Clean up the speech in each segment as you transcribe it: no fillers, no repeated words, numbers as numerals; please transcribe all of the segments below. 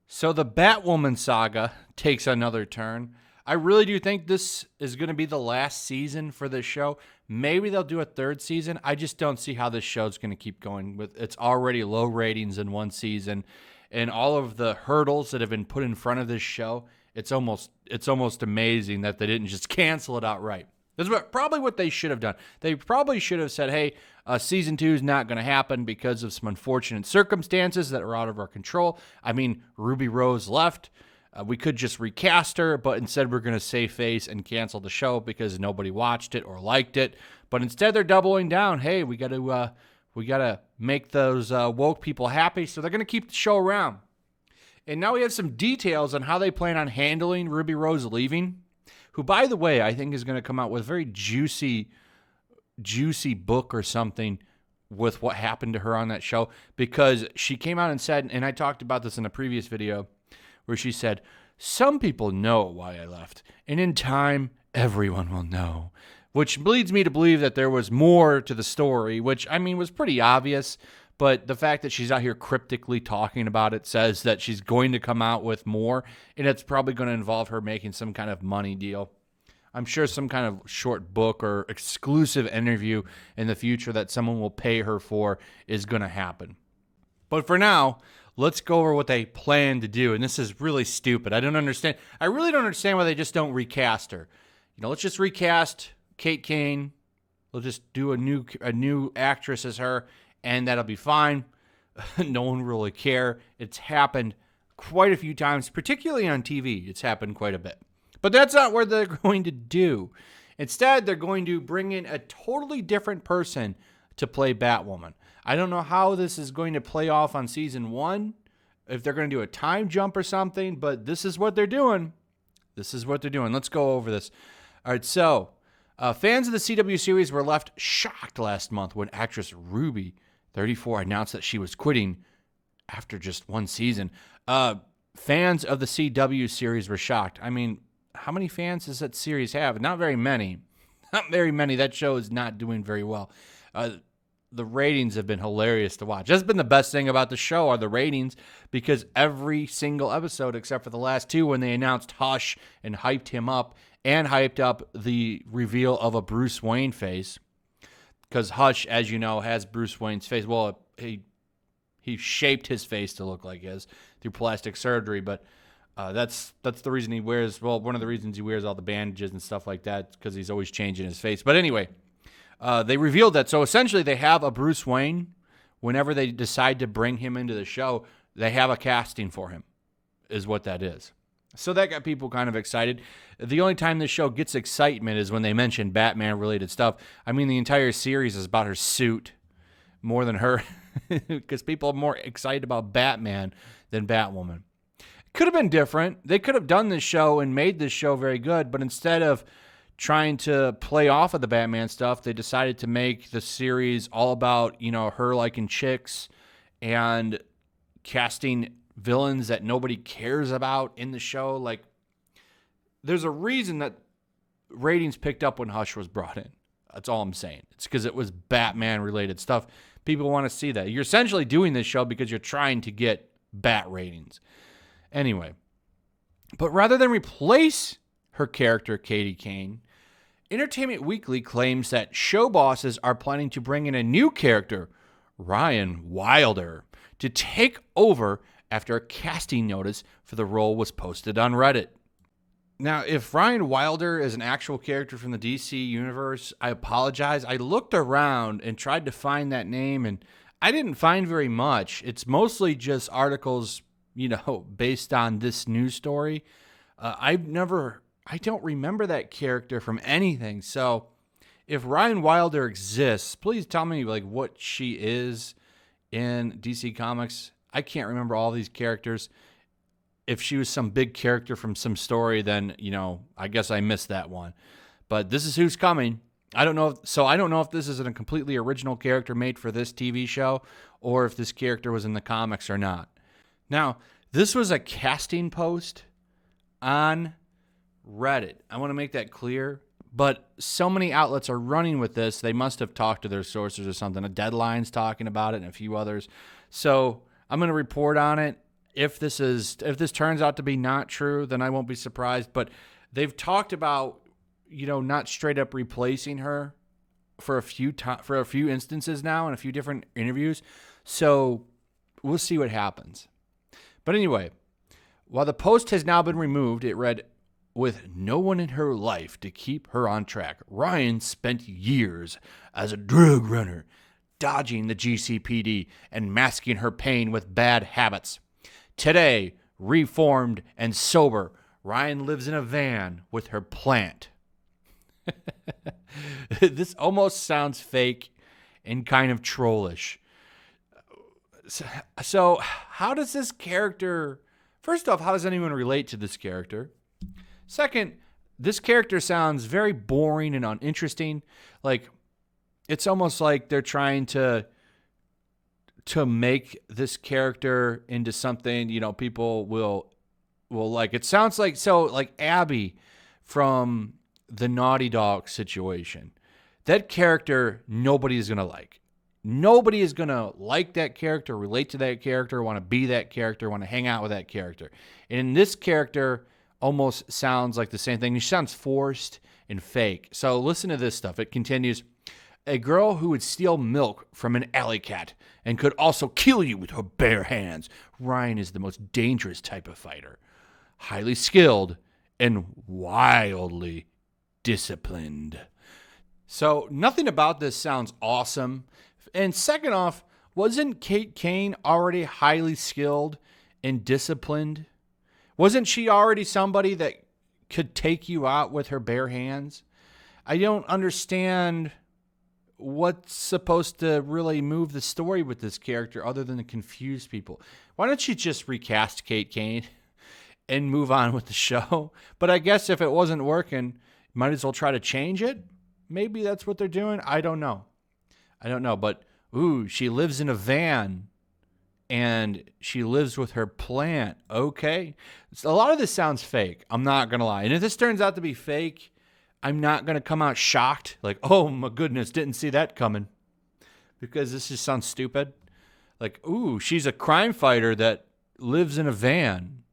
So the Batwoman saga takes another turn. I really do think this is going to be the last season for this show. Maybe they'll do a third season. I just don't see how this show's going to keep going. With it's already low ratings in one season, and all of the hurdles that have been put in front of this show. It's almost amazing that they didn't just cancel it outright. That's probably what they should have done. They probably should have said, hey, season 2 is not going to happen because of some unfortunate circumstances that are out of our control. I mean, Ruby Rose left. We could just recast her, but instead we're going to save face and cancel the show because nobody watched it or liked it. But instead they're doubling down. Hey, we got to make those woke people happy, so they're going to keep the show around. And now we have some details on how they plan on handling Ruby Rose leaving, who, by the way, I think is going to come out with a very juicy book or something with what happened to her on that show, because she came out and said, and I talked about this in a previous video, where she said, some people know why I left, and in time, everyone will know. Which leads me to believe that there was more to the story, which, I mean, was pretty obvious, but the fact that she's out here cryptically talking about it says that she's going to come out with more, and it's probably going to involve her making some kind of money deal. I'm sure some kind of short book or exclusive interview in the future that someone will pay her for is going to happen. But for now, let's go over what they plan to do. And this is really stupid. I really don't understand why they just don't recast her. Let's just recast Kate Kane. We'll just do a new actress as her, and that'll be fine. No one will really care. It's happened quite a few times, particularly on TV. It's happened quite a bit. But that's not what they're going to do. Instead, they're going to bring in a totally different person to play Batwoman. I don't know how this is going to play off on season 1, if they're going to do a time jump or something, but this is what they're doing. Let's go over this. All right, so fans of the CW series were left shocked last month when actress Ruby, 34, announced that she was quitting after just one season. Fans of the CW series were shocked. I mean, how many fans does that series have? Not very many. That show is not doing very well. The ratings have been hilarious to watch. That's been the best thing about the show, are the ratings, because every single episode, except for the last 2, when they announced Hush and hyped him up, and hyped up the reveal of a Bruce Wayne face, because Hush, as you know, has Bruce Wayne's face. Well, he shaped his face to look like his through plastic surgery, but that's the reason he wears, well, one of the reasons he wears all the bandages and stuff like that, because he's always changing his face. But anyway, they revealed that. So essentially they have a Bruce Wayne. Whenever they decide to bring him into the show, they have a casting for him, is what that is. So that got people kind of excited. The only time this show gets excitement is when they mention Batman-related stuff. I mean, the entire series is about her suit more than her, because people are more excited about Batman than Batwoman. Could have been different. They could have done this show and made this show very good, but instead of trying to play off of the Batman stuff, they decided to make the series all about, her liking chicks and casting villains that nobody cares about in the show. Like, there's a reason that ratings picked up when Hush was brought in. That's all I'm saying. It's because it was Batman-related stuff. People want to see that. You're essentially doing this show because you're trying to get Bat ratings. Anyway, but rather than replace her character, Kate Kane, Entertainment Weekly claims that show bosses are planning to bring in a new character, Ryan Wilder, to take over after a casting notice for the role was posted on Reddit. Now, if Ryan Wilder is an actual character from the DC universe, I apologize. I looked around and tried to find that name, and I didn't find very much. It's mostly just articles, based on this news story. I don't remember that character from anything. So if Ryan Wilder exists, please tell me what she is in DC Comics. I can't remember all these characters. If she was some big character from some story, then, I guess I missed that one. But this is who's coming. I don't know if this is a completely original character made for this TV show, or if this character was in the comics or not. Now, this was a casting post on Reddit. I want to make that clear. But so many outlets are running with this, they must have talked to their sources or something. A Deadline's talking about it and a few others. So I'm going to report on it. if this turns out to be not true, then I won't be surprised. But they've talked about, not straight up replacing her for a few instances now in a few different interviews. So we'll see what happens. But anyway, while the post has now been removed, it read, with no one in her life to keep her on track, Ryan spent years as a drug runner, dodging the GCPD and masking her pain with bad habits. Today, reformed and sober, Ryan lives in a van with her plant. This almost sounds fake and kind of trollish. So how does this character... First off, how does anyone relate to this character? Second, this character sounds very boring and uninteresting. Like, it's almost like they're trying to make this character into something, people will like. It sounds like Abby from the Naughty Dog situation. That character, nobody is going to like. Nobody is going to like that character, relate to that character, want to be that character, want to hang out with that character. And this character almost sounds like the same thing. She sounds forced and fake. So listen to this stuff. It continues. A girl who would steal milk from an alley cat and could also kill you with her bare hands. Ryan is the most dangerous type of fighter. Highly skilled and wildly disciplined. So nothing about this sounds awesome. And second off, wasn't Kate Kane already highly skilled and disciplined? Wasn't she already somebody that could take you out with her bare hands? I don't understand what's supposed to really move the story with this character other than to confuse people. Why don't you just recast Kate Kane and move on with the show? But I guess if it wasn't working, might as well try to change it. Maybe that's what they're doing. I don't know. But, she lives in a van and she lives with her plant. Okay. So a lot of this sounds fake. I'm not going to lie. And if this turns out to be fake, I'm not going to come out shocked. Like, oh my goodness, didn't see that coming. Because this just sounds stupid. Like, she's a crime fighter that lives in a van.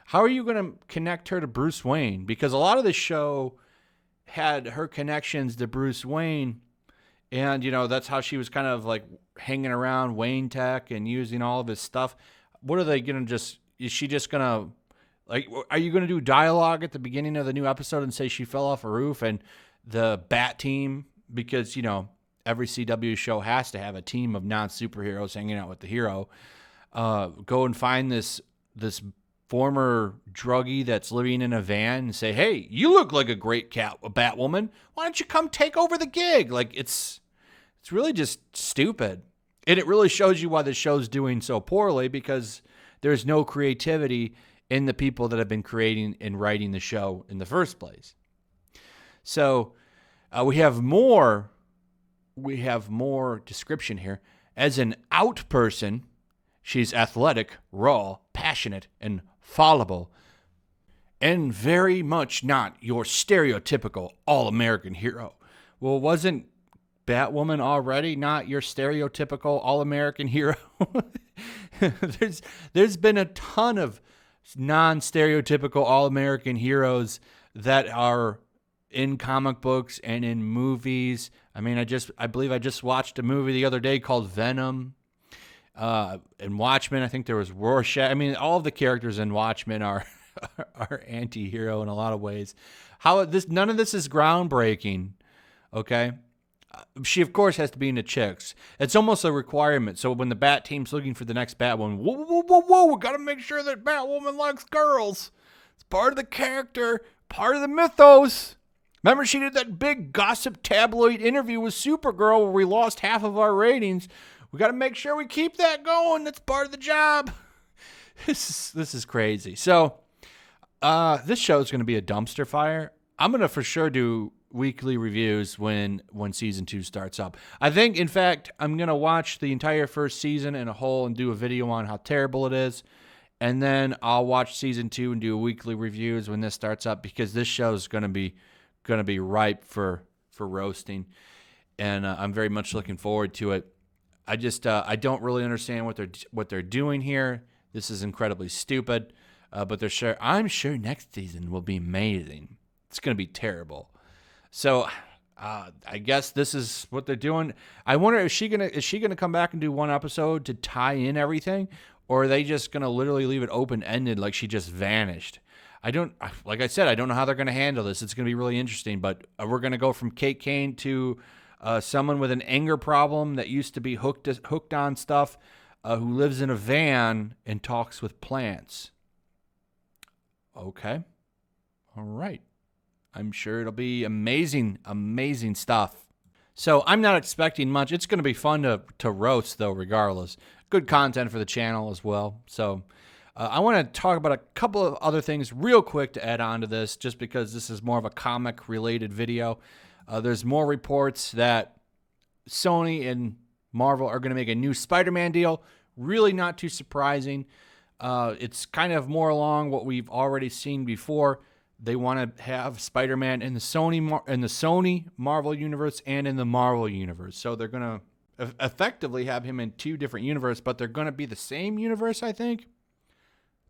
How are you going to connect her to Bruce Wayne? Because a lot of this show had her connections to Bruce Wayne. And, that's how she was kind of like hanging around Wayne Tech and using all of his stuff. What are they going to is she just going to, like, are you going to do dialogue at the beginning of the new episode and say she fell off a roof and the Bat team, because, every CW show has to have a team of non-superheroes hanging out with the hero, go and find this former druggie that's living in a van and say, hey, you look like a great Batwoman. Why don't you come take over the gig? Like, it's really just stupid. And it really shows you why the show's doing so poorly, because there's no creativity in the people that have been creating and writing the show in the first place. So we have more description here. As an out person, she's athletic, raw, passionate, and fallible, and very much not your stereotypical all-American hero. Well, wasn't Batwoman already not your stereotypical all-American hero? There's been a ton of non-stereotypical all-American heroes that are in comic books and in movies. I mean, I believe I just watched a movie the other day called Venom. In Watchmen, I think there was Rorschach. I mean, all of the characters in Watchmen are anti-hero in a lot of ways. None of this is groundbreaking, okay? She, of course, has to be into chicks. It's almost a requirement. So when the Bat team's looking for the next Batwoman, whoa, we got to make sure that Batwoman likes girls. It's part of the character, part of the mythos. Remember, she did that big gossip tabloid interview with Supergirl where we lost half of our ratings. We got to make sure we keep that going. That's part of the job. This is crazy. So this show is going to be a dumpster fire. I'm going to for sure do weekly reviews when season 2 starts up. I think, in fact, I'm going to watch the entire first season in a whole and do a video on how terrible it is. And then I'll watch season 2 and do weekly reviews when this starts up, because this show is going to be ripe for roasting. And I'm very much looking forward to it. I don't really understand what they're doing here. This is incredibly stupid. But I'm sure next season will be amazing. It's going to be terrible. So I guess this is what they're doing. I wonder, is she gonna come back and do one episode to tie in everything, or are they just gonna literally leave it open ended like she just vanished? Like I said, I don't know how they're gonna handle this. It's gonna be really interesting. But we're gonna go from Kate Kane to someone with an anger problem that used to be hooked on stuff, who lives in a van and talks with plants. Okay, all right. I'm sure it'll be amazing, amazing stuff. So I'm not expecting much. It's going to be fun to roast, though, regardless. Good content for the channel as well. So I want to talk about a couple of other things real quick to add on to this, just because this is more of a comic-related video. There's more reports that Sony and Marvel are going to make a new Spider-Man deal. Really not too surprising. It's kind of more along what we've already seen before. They want to have Spider-Man in the Sony Marvel universe and in the Marvel universe. So they're going to effectively have him in two different universes, but they're going to be the same universe, I think.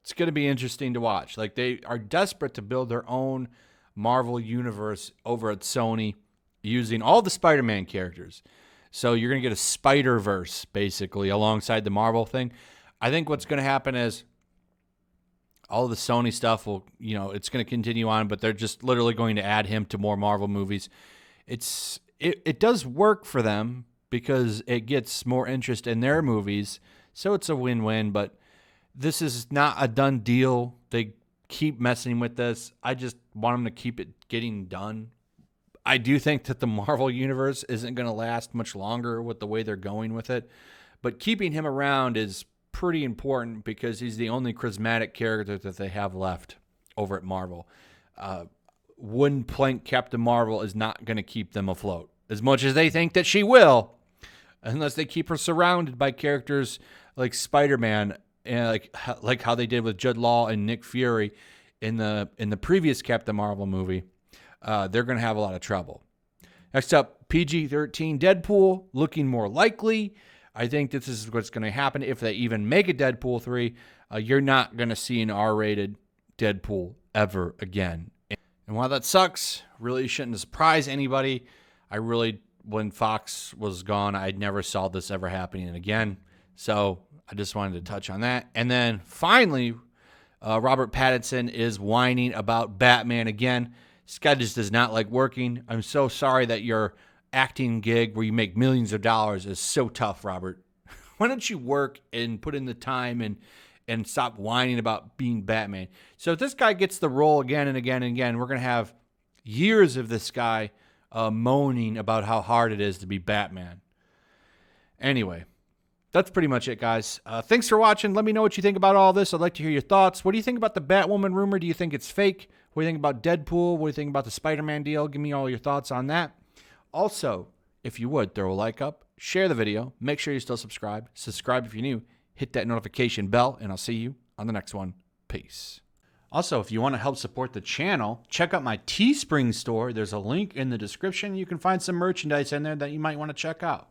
It's going to be interesting to watch. Like, they are desperate to build their own Marvel universe over at Sony using all the Spider-Man characters. So you're going to get a Spider-Verse, basically, alongside the Marvel thing. I think what's going to happen is all of the Sony stuff will, it's going to continue on, but they're just literally going to add him to more Marvel movies. It does work for them because it gets more interest in their movies, so it's a win-win, but this is not a done deal. They keep messing with this. I just want them to keep it getting done. I do think that the Marvel universe isn't going to last much longer with the way they're going with it, but keeping him around is pretty important because he's the only charismatic character that they have left over at Marvel. Wooden plank Captain Marvel is not going to keep them afloat as much as they think that she will, unless they keep her surrounded by characters like Spider-Man, and like how they did with Jude Law and Nick Fury in the previous Captain Marvel movie. They're going to have a lot of trouble. Next up, PG-13 Deadpool looking more likely. I think this is what's going to happen if they even make a Deadpool 3. You're not going to see an R-rated Deadpool ever again. And while that sucks, really shouldn't surprise anybody. When Fox was gone, I never saw this ever happening again. So I just wanted to touch on that. And then finally, Robert Pattinson is whining about Batman again. This guy just does not like working. I'm so sorry that your acting gig where you make millions of dollars is so tough, Robert. Why don't you work and put in the time and stop whining about being Batman? So if this guy gets the role again and again and again, we're going to have years of this guy moaning about how hard it is to be Batman. Anyway, that's pretty much it, guys. Thanks for watching. Let me know what you think about all this. I'd like to hear your thoughts. What do you think about the Batwoman rumor? Do you think it's fake? What do you think about Deadpool? What do you think about the Spider-Man deal? Give me all your thoughts on that. Also, if you would, throw a like up, share the video, make sure you're still subscribed. Subscribe if you're new, hit that notification bell, and I'll see you on the next one. Peace. Also, if you want to help support the channel, check out my Teespring store. There's a link in the description. You can find some merchandise in there that you might want to check out.